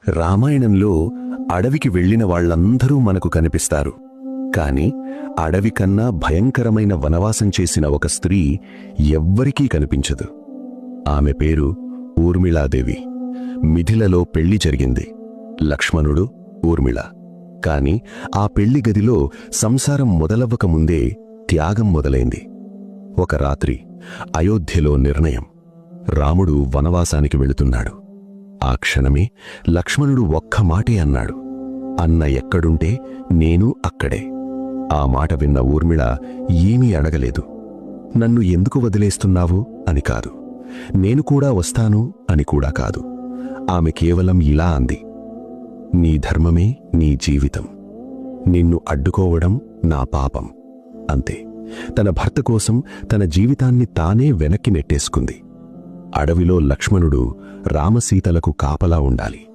రామాయణంలో అడవికి వెళ్లిన వాళ్లందరూ మనకు కనిపిస్తారు. కాని అడవి కన్నా భయంకరమైన వనవాసం చేసిన ఒక స్త్రీ ఎవ్వరికీ కనిపించదు. ఆమె పేరు ఊర్మిళాదేవి. మిథిలలో పెళ్లి జరిగింది. లక్ష్మణుడు, ఊర్మిళ. కాని ఆ పెళ్లి గదిలో సంసారం మొదలవ్వకముందే త్యాగం మొదలైంది. ఒక రాత్రి అయోధ్యలో నిర్ణయం. రాముడు వనవాసానికి వెళుతున్నాడు. ఆ క్షణమే లక్ష్మణుడు ఒక్క మాటే అన్నాడు, అన్న ఎక్కడుంటే నేను అక్కడే. ఆ మాట విన్న ఊర్మిళ ఏమీ అడగలేదు. నన్ను ఎందుకు వదిలేస్తున్నావు అని కాదు, నేను కూడా వస్తాను అని కూడా కాదు. ఆమె కేవలం ఇలా అంది, నీ ధర్మమే నీ జీవితం, నిన్ను అడ్డుకోవడం నా పాపం. అంతే. తన భర్త కోసం తన జీవితాన్ని తానే వెనక్కి నెట్టేసుకుంది. అడవిలో లక్ష్మణుడు రామసీతలకు కాపలా ఉండాలి.